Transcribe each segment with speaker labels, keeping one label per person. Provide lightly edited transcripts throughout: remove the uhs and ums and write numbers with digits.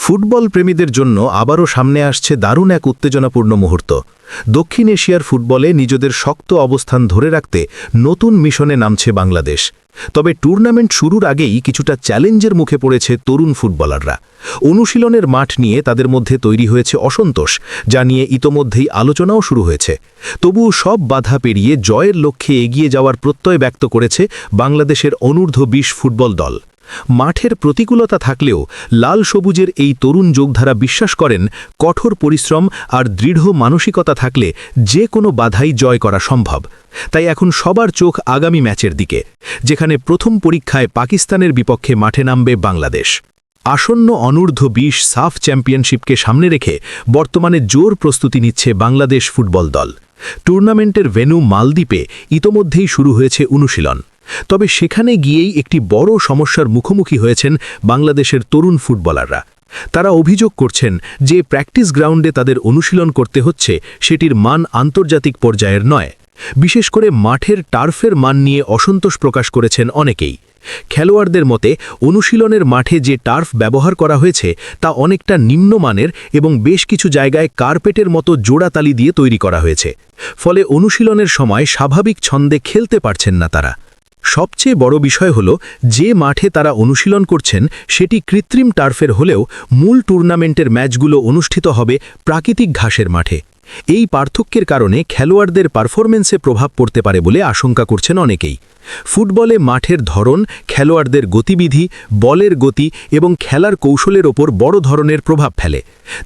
Speaker 1: Football প্রেমীদের জন্য আবারও সামনে আসছে দারুণ এক উত্তেজনাপূর্ণ মুহূর্ত। দক্ষিণ এশিয়ার ফুটবলে নিজেদের শক্ত অবস্থান ধরে রাখতে নতুন মিশনে নামছে বাংলাদেশ। তবে টুর্নামেন্ট শুরুর আগেই কিছুটা চ্যালেঞ্জের মুখে পড়েছে তরুণ ফুটবলাররা। অনুশীলনের মাঠ নিয়ে তাদের মধ্যে তৈরি হয়েছে অসন্তোষ, যা নিয়ে ইতোমধ্যেই আলোচনাও শুরু হয়েছে। তবুও সব বাধা পেরিয়ে জয়ের লক্ষ্যে এগিয়ে যাওয়ার প্রত্যয় ব্যক্ত করেছে বাংলাদেশের অনূর্ধ্ব ২০ ফুটবল দল। মাঠের প্রতিকূলতা থাকলেও লাল সবুজের এই তরুণ যোগধারা বিশ্বাস করেন, কঠোর পরিশ্রম আর দৃঢ় মানসিকতা থাকলে যে কোনো বাধাই জয় করা সম্ভব। তাই এখন সবার চোখ আগামী ম্যাচের দিকে, যেখানে প্রথম পরীক্ষায় পাকিস্তানের বিপক্ষে মাঠে নামবে বাংলাদেশ। আসন্ন অনূর্ধ্ব ২০ সাফ চ্যাম্পিয়নশিপকে সামনে রেখে বর্তমানে জোর প্রস্তুতি নিচ্ছে বাংলাদেশ ফুটবল দল। টুর্নামেন্টের ভেন্যু মালদ্বীপে ইতোমধ্যেই শুরু হয়েছে অনুশীলন। তবে সেখানে গিয়েই একটি বড় সমস্যার মুখোমুখি হয়েছেন বাংলাদেশের তরুণ ফুটবলাররা। তারা অভিযোগ করছেন যে প্র্যাকটিস গ্রাউন্ডে তাদের অনুশীলন করতে হচ্ছে, সেটির মান আন্তর্জাতিক পর্যায়ের নয়। বিশেষ করে মাঠের টার্ফের মান নিয়ে অসন্তোষ প্রকাশ করেছেন অনেকেই। খেলোয়াড়দের মতে অনুশীলনের মাঠে যে টার্ফ ব্যবহার করা হয়েছে তা অনেকটা নিম্নমানের এবং বেশ কিছু জায়গায় কার্পেটের মতো জোড়াতালি দিয়ে তৈরি করা হয়েছে। ফলে অনুশীলনের সময় স্বাভাবিক ছন্দে খেলতে পারছেন না তারা। সবচেয়ে বড় বিষয় হল, যে মাঠে তারা অনুশীলন করছেন সেটি কৃত্রিম টার্ফের হলেও মূল টুর্নামেন্টের ম্যাচগুলো অনুষ্ঠিত হবে প্রাকৃতিক ঘাসের মাঠে। এই পার্থক্যের কারণে খেলোয়াড়দের পারফরমেন্সে প্রভাব পড়তে পারে বলে আশঙ্কা করছেন অনেকেই। ফুটবলে মাঠের ধরন, খেলোয়াড়দের গতিবিধি, বলের গতি এবং খেলার কৌশলের ওপর বড় ধরনের প্রভাব ফেলে।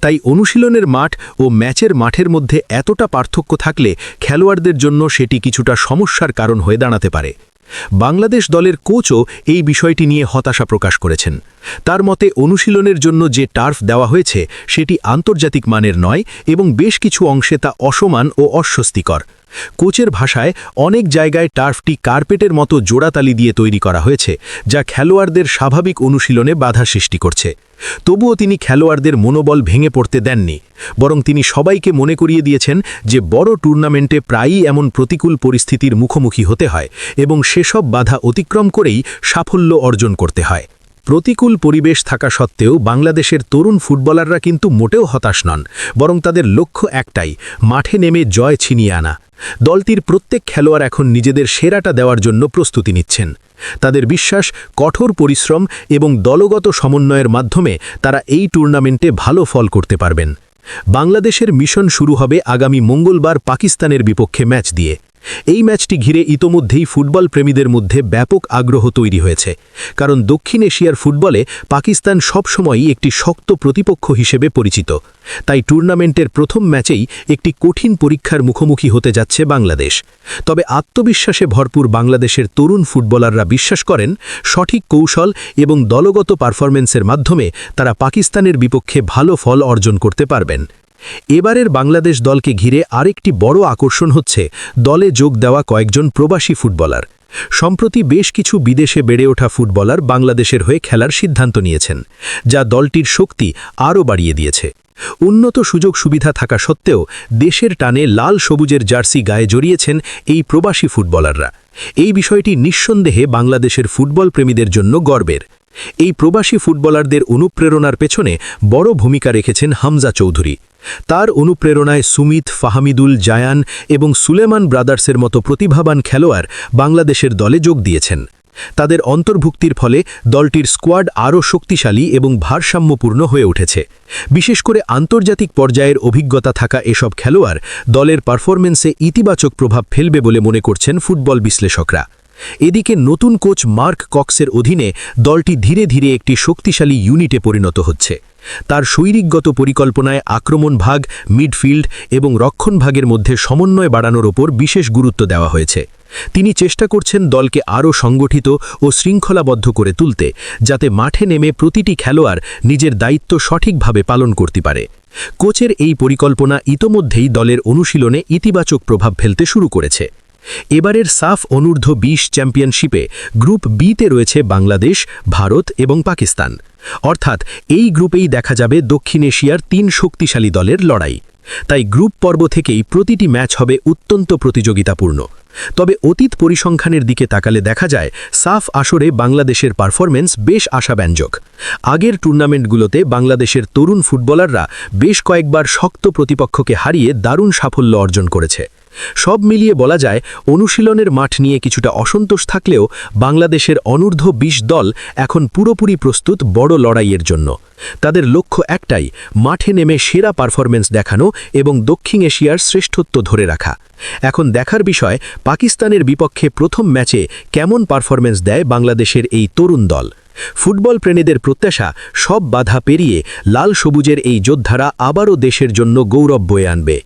Speaker 1: তাই অনুশীলনের মাঠ ও ম্যাচের মাঠের মধ্যে এতটা পার্থক্য থাকলে খেলোয়াড়দের জন্য সেটি কিছুটা সমস্যার কারণ হয়ে দাঁড়াতে পারে। বাংলাদেশ দলের কোচও এই বিষয়টি নিয়ে হতাশা প্রকাশ করেছেন। তার মতে অনুশীলনের জন্য যে টার্ফ দেওয়া হয়েছে সেটি আন্তর্জাতিক মানের নয় এবং বেশ কিছু অংশে তা অসমান ও অস্বস্তিকর। কোচের ভাষায় অনেক জায়গায় টার্ফটি কার্পেটের মতো জোড়াতালি দিয়ে তৈরি করা হয়েছে, যা খেলোয়াড়দের স্বাভাবিক অনুশীলনে বাধা সৃষ্টি করছে। তবুও তিনি খেলোয়াড়দের মনোবল ভেঙে পড়তে দেননি, বরং তিনি সবাইকে মনে করিয়ে দিয়েছেন যে বড় টুর্নামেন্টে প্রায়ই এমন প্রতিকূল পরিস্থিতির মুখোমুখি হতে হয় এবং সেসব বাধা অতিক্রম করেই সাফল্য অর্জন করতে হয়। প্রতিকূল পরিবেশ থাকা সত্ত্বেও বাংলাদেশের তরুণ ফুটবলাররা কিন্তু মোটেও হতাশ নন, বরং তাদের লক্ষ্য একটাই, মাঠে নেমে জয় ছিনিয়ে আনা। দলটির প্রত্যেক খেলোয়াড় এখন নিজেদের সেরাটা দেওয়ার জন্য প্রস্তুতি নিচ্ছেন। তাদের বিশ্বাস, কঠোর পরিশ্রম এবং দলগত সমন্বয়ের মাধ্যমে তারা এই টুর্নামেন্টে ভালো ফল করতে পারবেন। বাংলাদেশের মিশন শুরু হবে আগামী মঙ্গলবার পাকিস্তানের বিপক্ষে ম্যাচ দিয়ে। এই ম্যাচটি ঘিরে ইতোমধ্যেই ফুটবল প্রেমীদের মধ্যে ব্যাপক আগ্রহ তৈরি হয়েছে, কারণ দক্ষিণ এশিয়ার ফুটবলে পাকিস্তান সবসময়ই একটি শক্ত প্রতিপক্ষ হিসেবে পরিচিত। তাই টুর্নামেন্টের প্রথম ম্যাচেই একটি কঠিন পরীক্ষার মুখোমুখি হতে যাচ্ছে বাংলাদেশ। তবে আত্মবিশ্বাসে ভরপুর বাংলাদেশের তরুণ ফুটবলাররা বিশ্বাস করেন, সঠিক কৌশল এবং দলগত পারফরমেন্সের মাধ্যমে তারা পাকিস্তানের বিপক্ষে ভালো ফল অর্জন করতে পারবেন। এবারের বাংলাদেশ দলকে ঘিরে আরেকটি বড় আকর্ষণ হচ্ছে দলে যোগ দেওয়া কয়েকজন প্রবাসী ফুটবলার। সম্প্রতি বেশ কিছু বিদেশে বেড়ে ওঠা ফুটবলার বাংলাদেশের হয়ে খেলার সিদ্ধান্ত নিয়েছেন, যা দলটির শক্তি আরও বাড়িয়ে দিয়েছে। উন্নত সুযোগ সুবিধা থাকা সত্ত্বেও দেশের টানে লাল সবুজের জার্সি গায়ে জড়িয়েছেন এই প্রবাসী ফুটবলাররা। এই বিষয়টি নিঃসন্দেহে বাংলাদেশের ফুটবল প্রেমীদের জন্য গর্বের। এই প্রবাসী ফুটবলারদের অনুপ্রেরণার পেছনে বড় ভূমিকা রেখেছেন হামজা চৌধুরী। তার অনুপ্রেরণায় সুমিত, ফাহামিদুল, জায়ান এবং সুলেমান ব্রাদার্সের মতো প্রতিভাবান খেলোয়াড় বাংলাদেশের দলে যোগ দিয়েছেন। তাদের অন্তর্ভুক্তির ফলে দলটির স্কোয়াড আরও শক্তিশালী এবং ভারসাম্যপূর্ণ হয়ে উঠেছে। বিশেষ করে আন্তর্জাতিক পর্যায়ের অভিজ্ঞতা থাকা এসব খেলোয়াড় দলের পারফরমেন্সে ইতিবাচক প্রভাব ফেলবে বলে মনে করছেন ফুটবল বিশ্লেষকরা। এদিকে নতুন কোচ মার্ক কক্সের অধীনে দলটি ধীরে ধীরে একটি শক্তিশালী ইউনিটে পরিণত হচ্ছে। তার শৈরিকগত পরিকল্পনায় আক্রমণ ভাগ, মিডফিল্ড এবং রক্ষণ ভাগের মধ্যে সমন্বয় বাড়ানোর ওপর বিশেষ গুরুত্ব দেওয়া হয়েছে। তিনি চেষ্টা করছেন দলকে আরও সংগঠিত ও শৃঙ্খলাবদ্ধ করে তুলতে, যাতে মাঠে নেমে প্রতিটি খেলোয়াড় নিজের দায়িত্ব সঠিকভাবে পালন করতে পারে। কোচের এই পরিকল্পনা ইতোমধ্যেই দলের অনুশীলনে ইতিবাচক প্রভাব ফেলতে শুরু করেছে। এবারের সাফ অনূর্ধ্ব ২০ চ্যাম্পিয়নশিপে গ্রুপ বিতে রয়েছে বাংলাদেশ, ভারত এবং পাকিস্তান। অর্থাৎ এই গ্রুপেই দেখা যাবে দক্ষিণ এশিয়ার ৩ শক্তিশালী দলের লড়াই। তাই গ্রুপ পর্ব থেকেই প্রতিটি ম্যাচ হবে অত্যন্ত প্রতিযোগিতাপূর্ণ।
Speaker 2: তবে অতীত পরিসংখ্যানের দিকে তাকালে দেখা যায় সাফ আসরে বাংলাদেশের পারফরম্যান্স বেশ আশাব্যঞ্জক। আগের টুর্নামেন্টগুলোতে বাংলাদেশের তরুণ ফুটবলাররা বেশ কয়েকবার শক্ত প্রতিপক্ষকে হারিয়ে দারুণ সাফল্য অর্জন করেছে। সব মিলিয়ে বলা যায় অনুশীলনের মাঠ নিয়ে কিছুটা অসন্তোষ থাকলেও বাংলাদেশের অনূর্ধ্ব ২০ দল এখন পুরোপুরি প্রস্তুত বড় লড়াইয়ের জন্য। তাদের লক্ষ্য একটাই, মাঠে নেমে সেরা পারফরম্যান্স দেখানো এবং দক্ষিণ এশিয়ার শ্রেষ্ঠত্ব ধরে রাখা। এখন দেখার বিষয় পাকিস্তানের বিপক্ষে প্রথম ম্যাচে কেমন পারফরম্যান্স দেয় বাংলাদেশের এই তরুণ দল। ফুটবল প্রেমীদের প্রত্যাশা সব বাধা পেরিয়ে লাল সবুজের এই যোদ্ধারা আবারও দেশের জন্য গৌরব বয়ে আনবে।